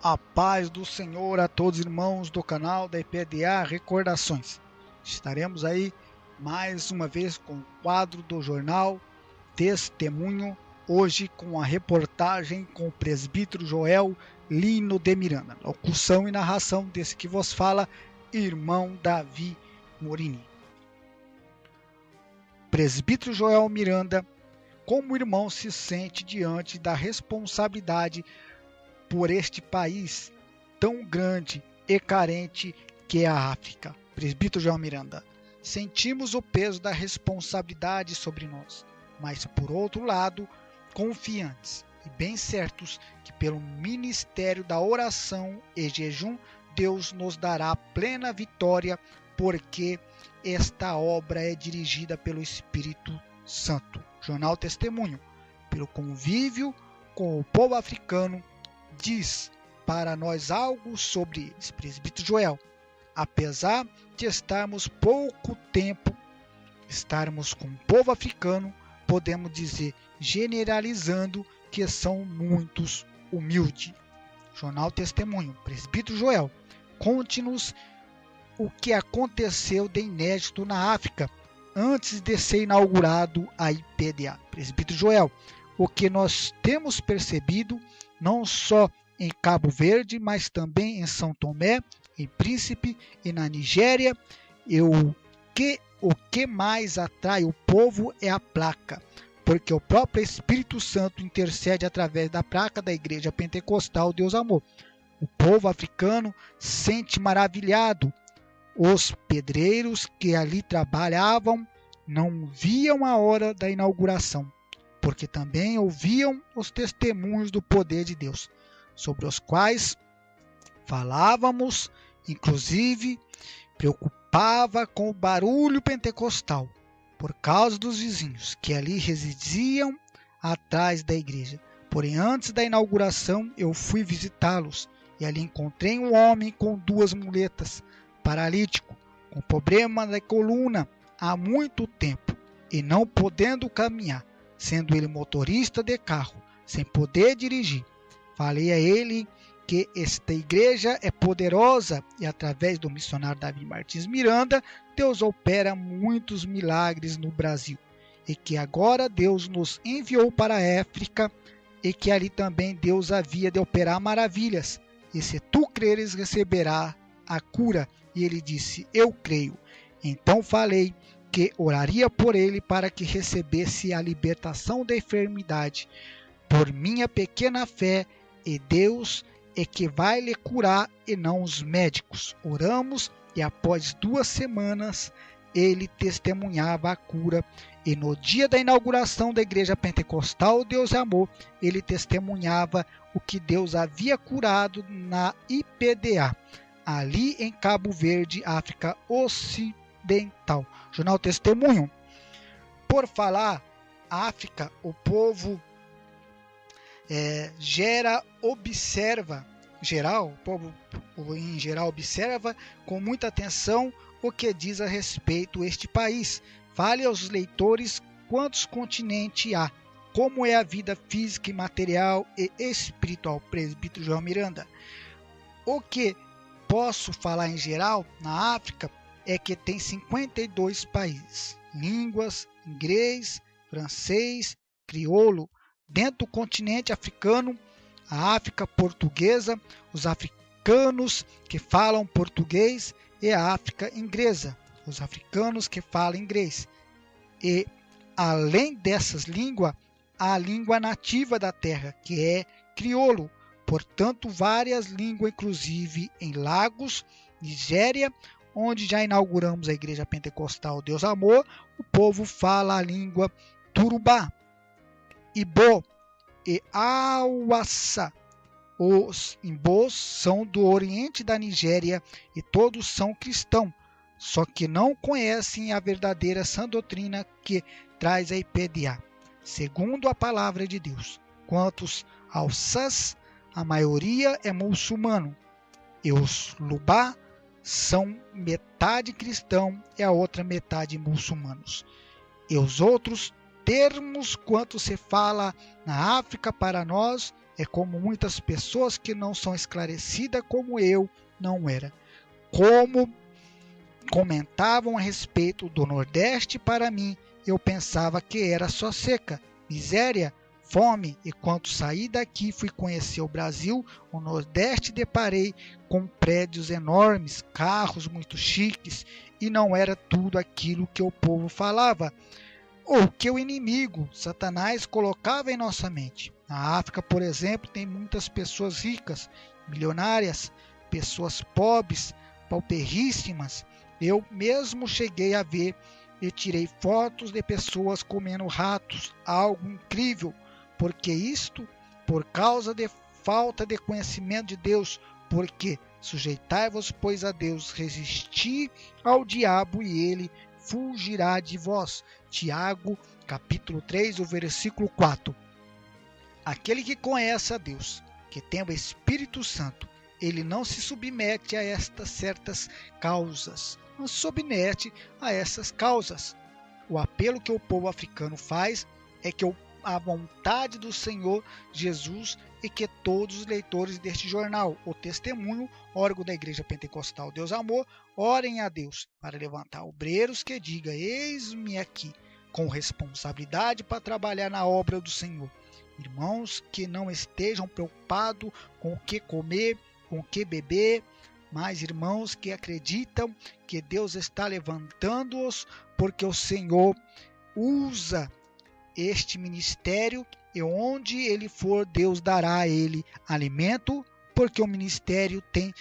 A paz do Senhor a todos os irmãos do canal da IPDA Recordações. Estaremos aí mais uma vez com o quadro do jornal Testemunho, hoje com a reportagem com o presbítero Joel Lino de Miranda. Locução e narração desse que vos fala, irmão Davi Morini. Presbítero Joel Miranda, como o irmão se sente diante da responsabilidade por este país tão grande e carente que é a África? Presbítero Joel Miranda: sentimos o peso da responsabilidade sobre nós, mas por outro lado, confiantes e bem certos que pelo ministério da oração e jejum, Deus nos dará plena vitória, porque esta obra é dirigida pelo Espírito Santo. Jornal Testemunho, pelo convívio com o povo africano, diz para nós algo sobre eles. Presbítero Joel: apesar de estarmos pouco tempo, estarmos com o povo africano, podemos dizer, generalizando, que são muitos humildes. Jornal Testemunho. Presbítero Joel: conte-nos o que aconteceu de inédito na África antes de ser inaugurado a IPDA. Presbítero Joel: o que nós temos percebido não só em Cabo Verde, mas também em São Tomé, em Príncipe e na Nigéria, o que mais atrai o povo é a placa, porque o próprio Espírito Santo intercede através da placa da Igreja Pentecostal Deus Amor. O povo africano sente maravilhado. Os pedreiros que ali trabalhavam não viam a hora da inauguração, porque também ouviam os testemunhos do poder de Deus, sobre os quais falávamos, inclusive preocupava com o barulho pentecostal, por causa dos vizinhos que ali residiam atrás da igreja. Porém, antes da inauguração, eu fui visitá-los e ali encontrei um homem com 2 muletas, paralítico, com problema da coluna há muito tempo e não podendo caminhar, sendo ele motorista de carro, sem poder dirigir. Falei a ele que esta igreja é poderosa e através do missionário Davi Martins Miranda, Deus opera muitos milagres no Brasil e que agora Deus nos enviou para a África e que ali também Deus havia de operar maravilhas. E se tu creres, receberá a cura. E ele disse: eu creio. Então falei que oraria por ele para que recebesse a libertação da enfermidade por minha pequena fé, e Deus é que vai lhe curar e não os médicos. Oramos e após 2 semanas ele testemunhava a cura, e no dia da inauguração da Igreja Pentecostal Deus Amor, ele testemunhava o que Deus havia curado na IPDA, ali em Cabo Verde, África Ocidental. Jornal Testemunho. Por falar África, o povo o povo em geral observa com muita atenção o que diz a respeito este país. Fale aos leitores quantos continentes há, como é a vida física e material e espiritual. Presbítero Joel Miranda: o que posso falar em geral na África é que tem 52 países, línguas, inglês, francês, crioulo. Dentro do continente africano, a África portuguesa, os africanos que falam português, e a África inglesa, os africanos que falam inglês. E além dessas línguas, há a língua nativa da terra, que é crioulo. Portanto, várias línguas, inclusive em Lagos, Nigéria, onde já inauguramos a Igreja Pentecostal Deus Amor, o povo fala a língua Turubá, Ibo e Awassa. Os Imbos são do oriente da Nigéria e todos são cristãos, só que não conhecem a verdadeira sã doutrina que traz a IPDA, segundo a palavra de Deus. Quantos Haussas, a maioria é muçulmano, e os Lubá são metade cristão e a outra metade muçulmanos. E os outros termos quanto se fala na África para nós é como muitas pessoas que não são esclarecidas como eu não era. Como comentavam a respeito do Nordeste para mim, eu pensava que era só seca, miséria, fome, e quando saí daqui fui conhecer o Brasil, o Nordeste deparei com prédios enormes, carros muito chiques, e não era tudo aquilo que o povo falava, ou que o inimigo, Satanás, colocava em nossa mente. Na África, por exemplo, tem muitas pessoas ricas, milionárias, pessoas pobres, pauperíssimas. Eu mesmo cheguei a ver e tirei fotos de pessoas comendo ratos, algo incrível, porque isto por causa de falta de conhecimento de Deus, porque sujeitai-vos, pois, a Deus, resisti ao diabo e ele fugirá de vós. Tiago, capítulo 3, o versículo 4. Aquele que conhece a Deus, que tem o Espírito Santo, ele não se submete a estas certas causas, não se submete a essas causas. O apelo que o povo africano faz é que a vontade do Senhor Jesus e que todos os leitores deste jornal, o Testemunho, órgão da Igreja Pentecostal Deus Amor, orem a Deus para levantar obreiros que digam: eis-me aqui, com responsabilidade para trabalhar na obra do Senhor. Irmãos que não estejam preocupados com o que comer, com o que beber, mas irmãos que acreditam que Deus está levantando-os, porque o Senhor usa este ministério, e onde ele for, Deus dará a ele alimento, porque o ministério tem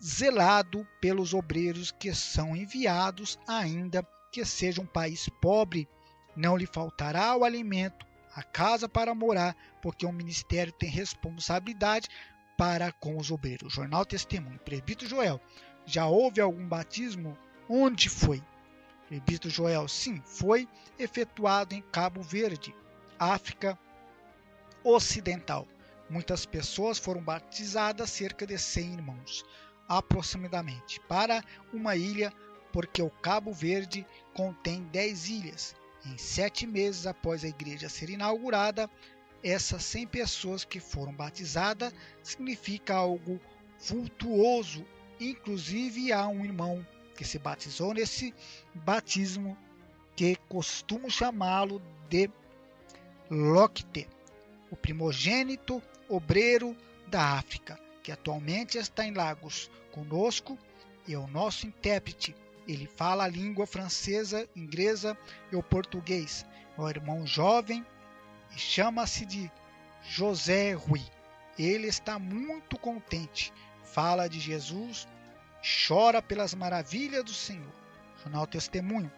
zelado pelos obreiros que são enviados, ainda que seja um país pobre. Não lhe faltará o alimento, a casa para morar, porque o ministério tem responsabilidade para com os obreiros. Jornal Testemunho. Presbítero Joel, já houve algum batismo? Onde foi? Presbítero Joel, sim, foi efetuado em Cabo Verde, África Ocidental. Muitas pessoas foram batizadas, cerca de 100 irmãos, aproximadamente, para uma ilha, porque o Cabo Verde contém 10 ilhas. Em 7 meses após a igreja ser inaugurada, essas 100 pessoas que foram batizadas significa algo vultuoso. Inclusive há um irmão que se batizou nesse batismo que costumo chamá-lo de Lokte, o primogênito obreiro da África, que atualmente está em Lagos conosco e é o nosso intérprete. Ele fala a língua francesa, inglesa e o português. É um irmão jovem e chama-se de José Rui. Ele está muito contente, fala de Jesus, chora pelas maravilhas do Senhor. Jornal Testemunho.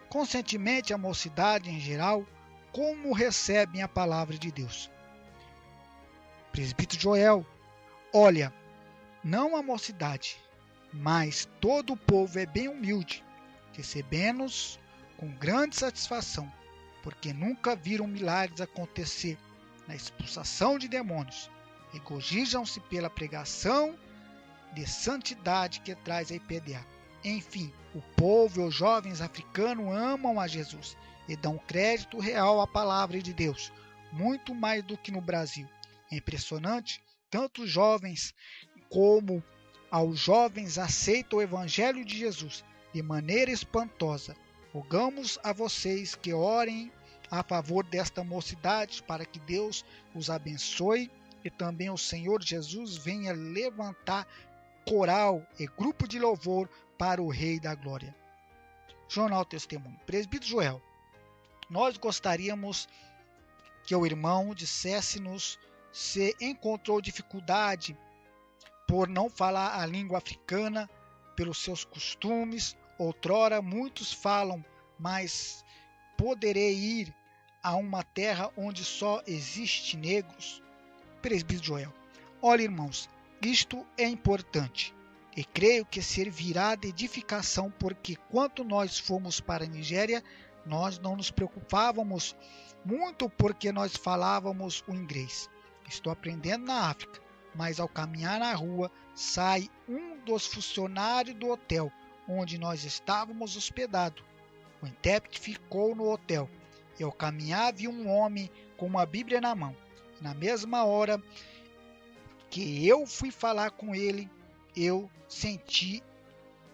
Conscientemente a mocidade em geral, como recebem a palavra de Deus? Presbítero Joel, olha, não a mocidade, mas todo o povo é bem humilde, recebendo-nos com grande satisfação, porque nunca viram milagres acontecer na expulsação de demônios. Regozijam-se pela pregação de santidade que traz a IPDA. Enfim, o povo e os jovens africanos amam a Jesus e dão crédito real à palavra de Deus, muito mais do que no Brasil. É impressionante, tanto os jovens como aos jovens aceitam o Evangelho de Jesus de maneira espantosa. Rogamos a vocês que orem a favor desta mocidade para que Deus os abençoe e também o Senhor Jesus venha levantar coral e grupo de louvor para o Rei da Glória. Jornal Testemunho. Presbítero Joel, nós gostaríamos que o irmão dissesse-nos se encontrou dificuldade por não falar a língua africana, pelos seus costumes. Outrora muitos falam, mas poderei ir a uma terra onde só existe negros? Presbítero Joel, olha, irmãos, isto é importante e creio que servirá de edificação, porque quando nós fomos para a Nigéria, nós não nos preocupávamos muito porque nós falávamos o inglês. Estou aprendendo na África, mas ao caminhar na rua, sai um dos funcionários do hotel onde nós estávamos hospedados. O intérprete ficou no hotel e ao caminhar vi um homem com uma Bíblia na mão. Na mesma hora que eu fui falar com ele, eu senti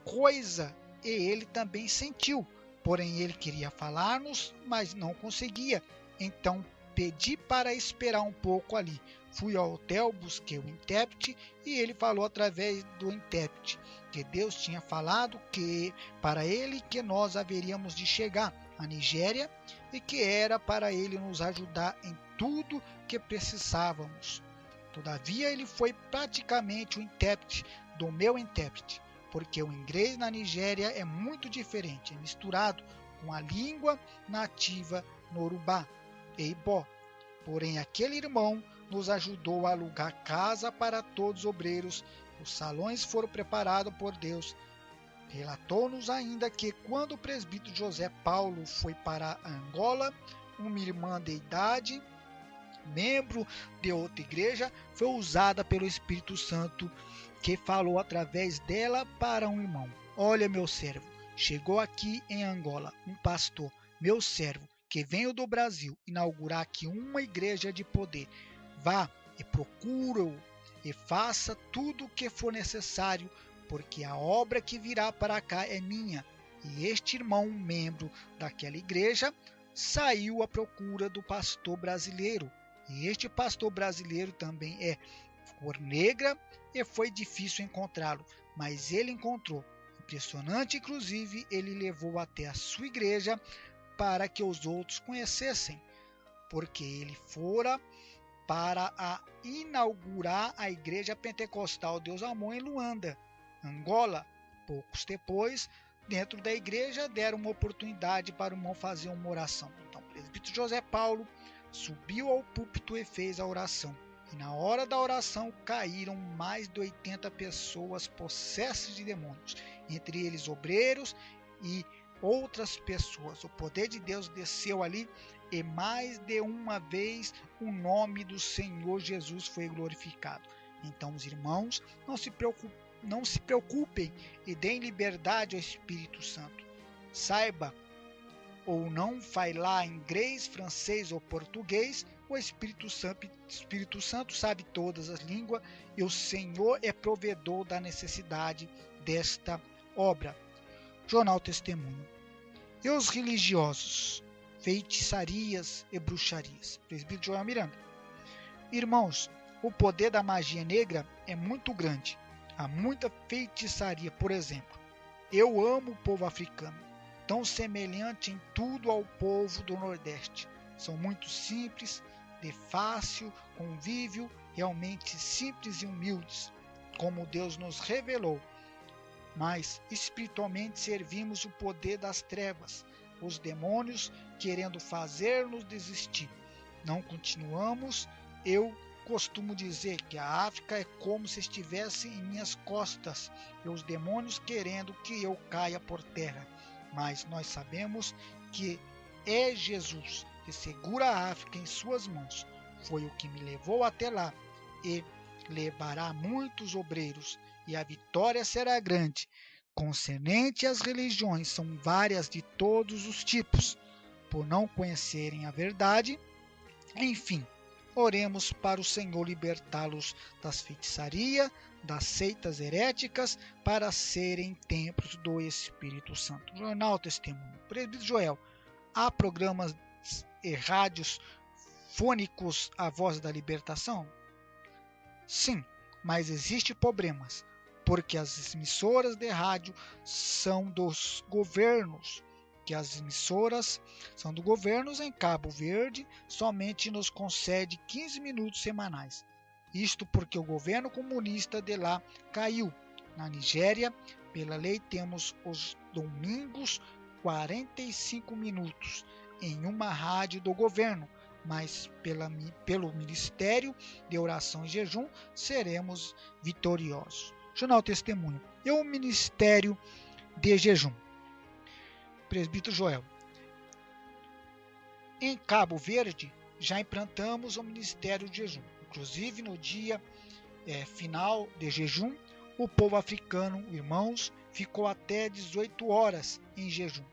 coisa e ele também sentiu. Porém, ele queria falar-nos, mas não conseguia. Então, pedi para esperar um pouco ali. Fui ao hotel, busquei o intérprete e ele falou através do intérprete que Deus tinha falado que para ele que nós haveríamos de chegar à Nigéria e que era para ele nos ajudar em tudo que precisávamos. Todavia, ele foi praticamente o intérprete do meu intérprete, porque o inglês na Nigéria é muito diferente, é misturado com a língua nativa Yorubá e Ibó. Porém, aquele irmão nos ajudou a alugar casa para todos os obreiros. Os salões foram preparados por Deus. Relatou-nos ainda que quando o presbítero José Paulo foi para Angola, uma irmã de idade, membro de outra igreja, foi usada pelo Espírito Santo, que falou através dela para um irmão: olha, meu servo, chegou aqui em Angola um pastor, meu servo, que veio do Brasil inaugurar aqui uma igreja de poder. Vá e procura-o e faça tudo o que for necessário, porque a obra que virá para cá é minha. E este irmão, membro daquela igreja, saiu à procura do pastor brasileiro. E este pastor brasileiro também é cor negra e foi difícil encontrá-lo, mas ele encontrou. Impressionante, inclusive, ele levou até a sua igreja para que os outros conhecessem, porque ele fora para inaugurar a igreja pentecostal Deus Amor em Luanda, Angola. Poucos depois, dentro da igreja, deram uma oportunidade para o irmão fazer uma oração. Então, o presbítero José Paulo subiu ao púlpito e fez a oração. E na hora da oração caíram mais de 80 pessoas possessas de demônios, entre eles obreiros e outras pessoas. O poder de Deus desceu ali e mais de uma vez o nome do Senhor Jesus foi glorificado. Então, os irmãos, não se preocupem e deem liberdade ao Espírito Santo. Saiba ou não falar inglês, francês ou português, o Espírito Santo sabe todas as línguas e o Senhor é provedor da necessidade desta obra. Jornal Testemunho. E os religiosos, feitiçarias e bruxarias. Presbítero Joel Miranda. Irmãos, o poder da magia negra é muito grande. Há muita feitiçaria, por exemplo. Eu amo o povo africano, tão semelhante em tudo ao povo do Nordeste. São muito simples, de fácil convívio, realmente simples e humildes, como Deus nos revelou. Mas espiritualmente servimos o poder das trevas, os demônios querendo fazer-nos desistir. Não continuamos. Eu costumo dizer que a África é como se estivesse em minhas costas e os demônios querendo que eu caia por terra. Mas nós sabemos que é Jesus que segura a África em suas mãos. Foi o que me levou até lá e levará muitos obreiros, e a vitória será grande. Concernente às religiões, são várias de todos os tipos, por não conhecerem a verdade. Enfim, oremos para o Senhor libertá-los das feitiçarias, das seitas heréticas, para serem templos do Espírito Santo. Jornal Testemunho. Presbítero Joel, há programas e rádios fônicos A Voz da Libertação? Sim, mas existem problemas, porque as emissoras de rádio são dos governos, que as emissoras são do governo em Cabo Verde, somente nos concede 15 minutos semanais. Isto porque o governo comunista de lá caiu. Na Nigéria, pela lei, temos os domingos 45 minutos em uma rádio do governo, mas pelo Ministério de Oração e Jejum seremos vitoriosos. Jornal Testemunho. E o Ministério de Jejum. Presbítero Joel. Em Cabo Verde, já implantamos o Ministério de Jejum. Inclusive, no dia final de jejum, o povo africano, irmãos, ficou até 18 horas em jejum,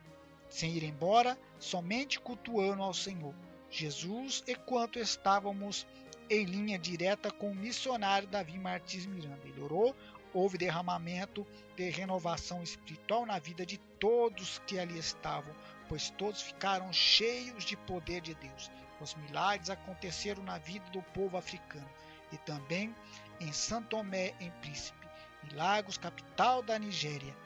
sem ir embora, somente cultuando ao Senhor Jesus, enquanto estávamos em linha direta com o missionário Davi Martins Miranda. Ele orou, houve derramamento de renovação espiritual na vida de todos que ali estavam, pois todos ficaram cheios de poder de Deus. Os milagres aconteceram na vida do povo africano e também em São Tomé em Príncipe e Lagos, capital da Nigéria.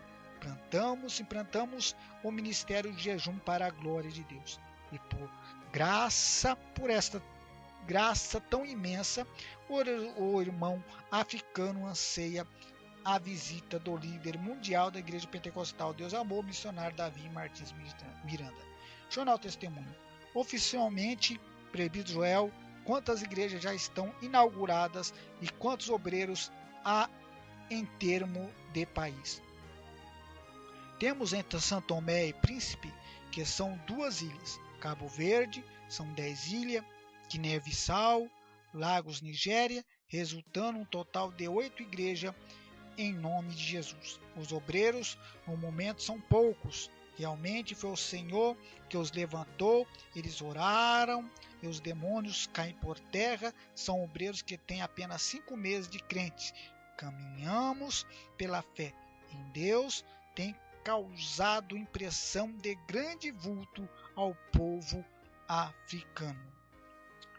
Implantamos o ministério de jejum para a glória de Deus. E por esta graça tão imensa, o irmão africano anseia a visita do líder mundial da Igreja Pentecostal Deus Amor, missionário Davi Martins Miranda. Jornal Testemunho. Oficialmente, Presbítero Joel, quantas igrejas já estão inauguradas e quantos obreiros há em termo de país? Temos entre São Tomé e Príncipe, que são 2 ilhas, Cabo Verde, são 10 ilhas, Guiné-Bissau, Lagos, Nigéria, resultando um total de 8 igrejas em nome de Jesus. Os obreiros, no momento, são poucos. Realmente foi o Senhor que os levantou, eles oraram, e os demônios caem por terra. São obreiros que têm apenas 5 meses de crentes. Caminhamos pela fé em Deus, tem causado impressão de grande vulto ao povo africano.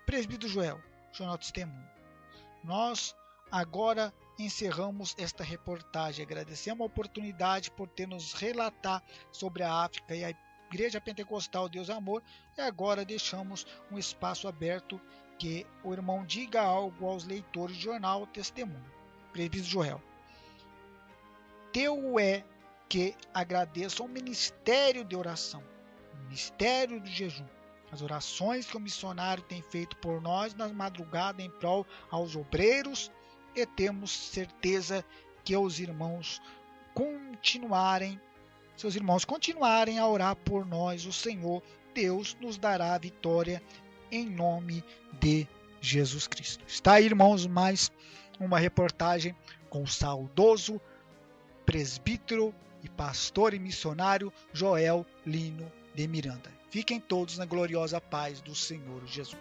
Presbítero Joel, Jornal Testemunho. Nós agora encerramos esta reportagem. Agradecemos a oportunidade por ter nos relatar sobre a África e a Igreja Pentecostal Deus Amor, e agora deixamos um espaço aberto que o irmão diga algo aos leitores do Jornal Testemunho. Presbítero Joel. Teu é que agradeço ao ministério de oração, o ministério do jejum, as orações que o missionário tem feito por nós nas madrugadas em prol aos obreiros, e temos certeza que seus irmãos continuarem a orar por nós, o Senhor Deus nos dará a vitória em nome de Jesus Cristo. Está aí, irmãos, mais uma reportagem com o saudoso presbítero e pastor e missionário Joel Lino de Miranda. Fiquem todos na gloriosa paz do Senhor Jesus.